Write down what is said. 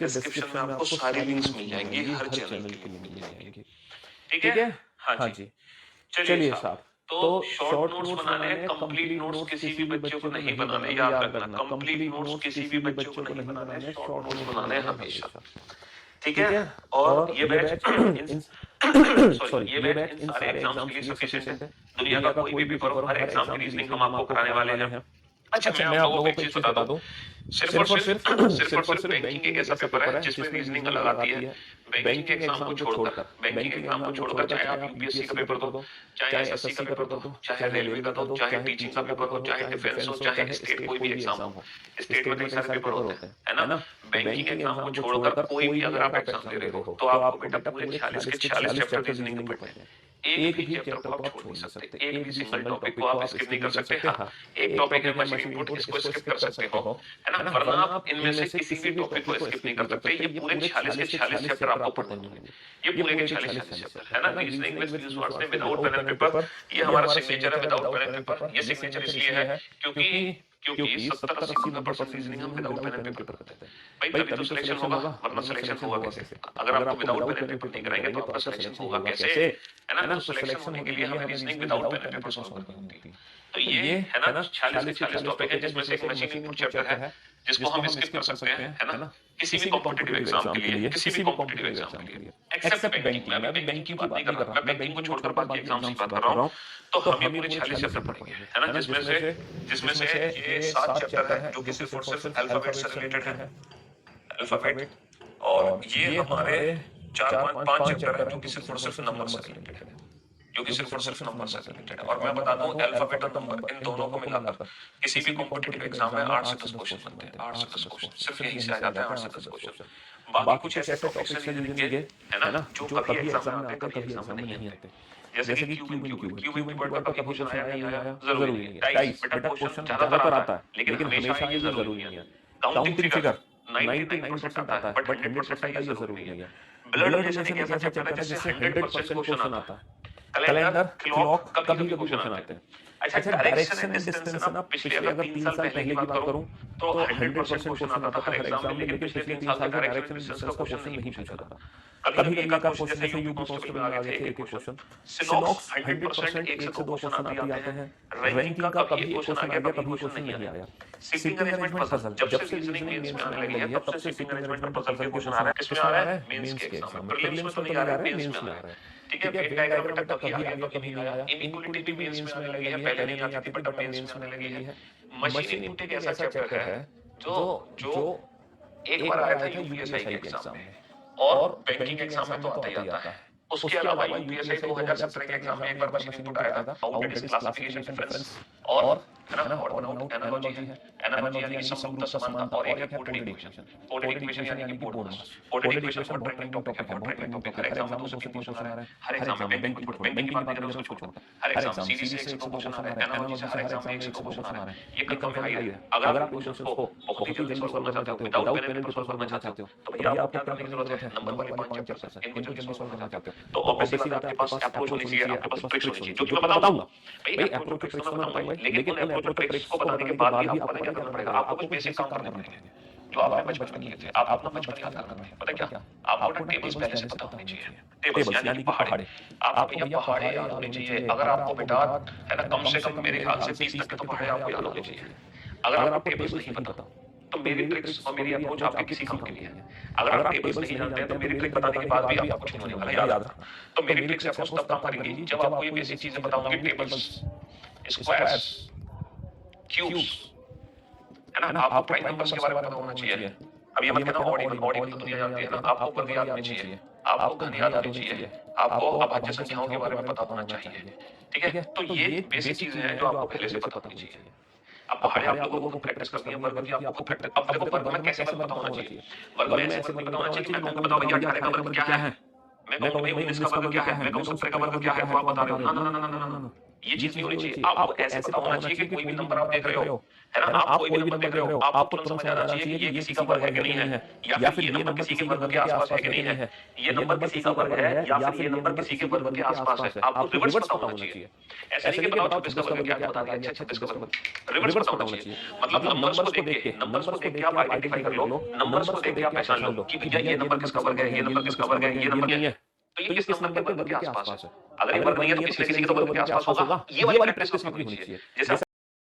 Description में आपको सारी लिंक्स मिल जाएंगी हर चैनल के लिए मिल जाएंगी। ठीक ठीक है? है? हाँ जी। चलिए साहब, तो शॉर्ट नोट्स बनाने हैं, कंप्लीट नोट्स किसी भी बच्चे को नहीं बनाने, याद रखना, कंप्लीट नोट्स किसी भी बच्चे को नहीं बनाने, शॉर्ट नोट्स बनाने हैं हमेशा। ठीक है? और ये बैच सॉरी, ये बैच इन सारे एग्जाम्स के लिए सफिशिएंट है। दुनिया का कोई भी पेपर हो, हर एग्जाम की रीजनिंग हम आपको कराने वाले हैं। अच्छा, मैं आप लोगों को एक चीज बता दूं, सिर्फ और सिर्फ बैंकिंग एक ऐसा पेपर है जिसमें रीजनिंग अलग आती है। बैंकिंग बैंकिंग एग्जाम को छोड़कर चाहे आप यूपीएससी का पेपर दो, चाहे एसएससी का पेपर दो, चाहे रेलवे का दो, चाहे टीचिंग का पेपर हो, चाहे डिफेंस हो, चाहे स्टेट कोई भी एग्जाम हो, स्टेट में कई सारे पेपर होते हैं, है ना? बैंकिंग एग्जाम को छोड़कर कोई भी अगर आप एग्जाम दे रहे हो तो आपको बेटा पूरे 46 के 46 चैप्टर रीजनिंग के पढ़ने हैं। एक भी चैप्टर को आप छोड़ नहीं सकते, एक भी सिंगल टॉपिक को आप स्किप नहीं कर सकते। हाँ, एक टॉपिक है मशीन इनपुट, इसको स्किप कर सकते हो, है ना? वरना आप इनमें से किसी भी टॉपिक को स्किप नहीं कर सकते। ये पूरे 46 के 46 चैप्टर आपको पढ़ने होंगे, ये पूरे के 46 चैप्टर, है ना? रीजनिंग विद प्रिंस वाट्स ने विदाउट पेन एंड पेपर, ये हमारा सिग्नेचर है विदाउट पेन एंड पेपर। ये सिग्नेचर इसलिए है क्योंकि क्योंकि 70-80-90% रीजनिंग हम विदाउट पेन एंड पेपर करते हैं। भाई तभी तो सिलेक्शन होगा, वरना सिलेक्शन होगा कैसे? अगर आपको विदाउट पेन एंड पेपर नहीं कराएंगे तो आपका सिलेक्शन होगा कैसे, है ना? तो सिलेक्शन होने के लिए हमें reasoning without pen and paper solve करनी होती है। तो ये है ना 46 के 46 टॉपिक है, जिसमें से एक मशीन इनपुट चैप्टर है जिसको हम स्किप कर सकते हैं, है ना? किसी भी कॉम्पिटिटिव एग्जाम के लिए, किसी भी कॉम्पिटिटिव एग्जाम के लिए, एक्सेप्ट बैंकिंग। मैं अभी बैंकिंग की बात नहीं कर रहा, मैं बैंकिंग को छोड़कर बाकी एग्जाम्स की बात कर रहा हूँ। तो हम ये पूरे 46 चैप्टर पढ़ेंगे, है ना? जिसमें से ये 7 चैप्टर है जो कि सिर्फ और सिर्फ अल्फाबेट से रिलेटेड है, अल्फाबेट। और ये हमारे 4-5 चैप्टर है जो कि सिर्फ और सिर्फ नंबर से रिलेटेड है, जो कि सिर्फ और सिर्फ नंबर से रिलेटेड है। और मैं बता दूं, अल्फाबेट और नंबर इन दोनों को मिलाकर किसी भी कॉम्पिटिटिव एग्जाम में 8 से 10 क्वेश्चन बनते हैं, 8 से 10 क्वेश्चन सिर्फ यही से आ जाते हैं, 8 से 10 क्वेश्चन। बाकी कुछ ऐसे टॉपिक्स हैं रीजनिंग के, है ना, जो कभी एग्जाम में आते हैं, कभी एग्जाम में नहीं आते। जैसे कि क्यूब इन क्यूब का कभी क्वेश्चन आया नहीं आया जरूरी नहीं है। टाइप्स बेटा क्वेश्चन ज्यादातर आता है, लेकिन हमेशा ये जरूरी नहीं है। काउंटिंग फिगर 99% आता है, बट 100% का ये जरूरी नहीं है। ब्लड रिलेशन एक ऐसा चैप्टर है जिससे 100% क्वेश्चन आता है। कैलेंडर, क्लॉक, कभी कभी क्वेश्चन आते हैं। अच्छा, डायरेक्शन एंड डिस्टेंस ना, पिछले अगर 3 साल पहले की बात करूं तो 100% क्वेश्चन आता था हर एग्जाम में, लेकिन पिछले 3 साल से डायरेक्शन एंड डिस्टेंस का क्वेश्चन नहीं पूछा जाता। कभी कभी एक आध क्वेश्चन जैसे यूपी कांस्टेबल में आ गए थे, एक क्वेश्चन। सिनॉक्स 100% 1 से 2 क्वेश्चन आते हैं। रैंकिंग का कभी एक क्वेश्चन आ गया, कभी क्वेश्चन नहीं आया। सीटिंग अरेंजमेंट पजल, जब से रीजनिंग मेंस में आने लगी है तब से सीटिंग अरेंजमेंट पजल के क्वेश्चन आ रहे हैं। किसमें आ रहा है? मेंस के एग्जाम में। प्रीलिम्स में तो नहीं आ रहा है, मेंस में आ रहा है। ठीक है, वेन डायग्राम बेटा कभी आ गया, कभी नहीं आया। इनइक्वालिटी भी मेंस में आने लगी है, पहले नहीं आती थी, बट अब मेंस में आने लगी है। मशीन इनपुट एक ऐसा चैप्टर है जो जो एक बार आया था यूपीएसआई के एग्जाम में, और बैंकिंग एग्जाम में तो आता ही आता है। उसके अलावा यूपीएसआई 2017 के एग्जाम में एक बार मशीन इनपुट आया था, how that is classification difference, और है ना, और आउट एनालॉजी है। एनालॉजी यानी कि समरूपता समानता, और एक है कोडेड इक्वेशन। कोडेड इक्वेशन यानी कि बोर्ड मास। कोडेड इक्वेशन बहुत ट्रेंडिंग टॉपिक है, बहुत ट्रेंडिंग टॉपिक है। हर एग्जाम में 2 से 3 क्वेश्चन आ रहे हैं, हर एग्जाम में। बैंकिंग की बात नहीं कर रहा, उसको छोड़। हर एग्जाम सीडी से 1 से 2 क्वेश्चन आ रहे हैं, एनालॉजी से हर एग्जाम में 1 से 2 क्वेश्चन आ रहे हैं। ये कंफर्म हाई है। अगर आप क्वेश्चंस को बहुत ही जल्दी सॉल्व करना चाहते हो, without pen and paper solve करना चाहते हो, तो भैया आपको क्या करने की जरूरत है? नंबर वाले 5 चैप्टर्स हैं, इनको जल्दी सॉल्व करना चाहते हो तो ऑब्वियसली बात है, आपके पास अप्रोच होनी चाहिए, आपके पास ट्रिक्स होनी चाहिए, जो कि मैं बताऊंगा। भाई अप्रोच ट्रिक्स तो मैं बताऊंगा, लेकिन उन अप्रोच ट्रिक्स को बताने के बाद भी आपको पता क्या करना पड़ेगा? आपको कुछ बेसिक काम करने पड़ेंगे जो आपने बचपन में किए थे। आप अपना बचपन याद करना है, पता क्या? आपको ना टेबल्स पहले से पता होने चाहिए। टेबल्स यानी कि पहाड़े। आपको भैया पहाड़े याद होने चाहिए। अगर आपको बेटा, है ना, कम से कम मेरे ख्याल से 20 तक के तो पहाड़े आपको याद होने चाहिए। अगर आपको टेबल्स नहीं पता तो मेरी ट्रिक्स और मेरी अप्रोच आपके किसी काम के लिए है। अगर आप टेबल्स नहीं जानते हैं तो मेरी ट्रिक बताने के बाद भी आपको कुछ नहीं होने वाला, याद रखना। तो मेरी ट्रिक से अप्रोच तब काम करेंगी जब आपको ये बेसिक चीजें पता होंगी। टेबल्स, स्क्वायर्स, क्यूब्स, है ना, आपको प्राइम नंबर्स के बारे में पता होना चाहिए। अब ये मत कहना ऑड इवन तो दुनिया जानती है ना। आपको वर्ग याद होने चाहिए, आपको घन याद होने चाहिए, आपको अभाज्य संख्याओं के बारे में पता होना चाहिए। ठीक है, तो ये बेसिक चीजें हैं जो आपको पहले से पता होनी चाहिए। अब पहाड़े आप लोगों को प्रैक्टिस करनी है, वर्ग की आपको खुद प्रैक्टिस। अब देखो, वर्ग में कैसे वर्ग पता होना चाहिए? वर्ग में ऐसे वर्ग पता होना चाहिए कि मैं कहूं बताओ भैया 18 का वर्ग क्या है, मैं कहूं भाई 19 का वर्ग क्या है, मैं कहूं 17 का वर्ग क्या है, तो आप बता रहे हो ना ना ना ना ना ना। ये चीज नहीं होनी चाहिए। आपको ऐसे पता होना चाहिए कि कोई भी नंबर आप देख रहे हो, है ना, आप कोई भी नंबर देख रहे हो, आपको तुरंत समझ आना चाहिए कि ये किसी का वर्ग है कि नहीं है, या फिर ये नंबर किसी के वर्ग के आसपास है कि नहीं है, ये नंबर किसी का वर्ग है या फिर ये नंबर किसी के वर्ग के आसपास है। आपको रिवर्स पता होना चाहिए। ऐसे नहीं कि बताओ 26 का वर्ग क्या है, बता दिया, अच्छा 26 का वर्ग, रिवर्स पता होना चाहिए। मतलब नंबर्स को देख के आप आइडेंटिफाई कर लो, नंबर्स को देख के आप पहचान लो कि भैया ये नंबर किसका वर्ग है, ये नंबर किसका वर्ग है, ये नंबर नहीं है, तो ये किस नंबर के वर्ग के आसपास है। अगर ये वर्ग नहीं है तो किसी न किसी के तो वर्ग के आसपास होगा। ये वाली प्रैक्टिस आपको होनी चाहिए। जैसे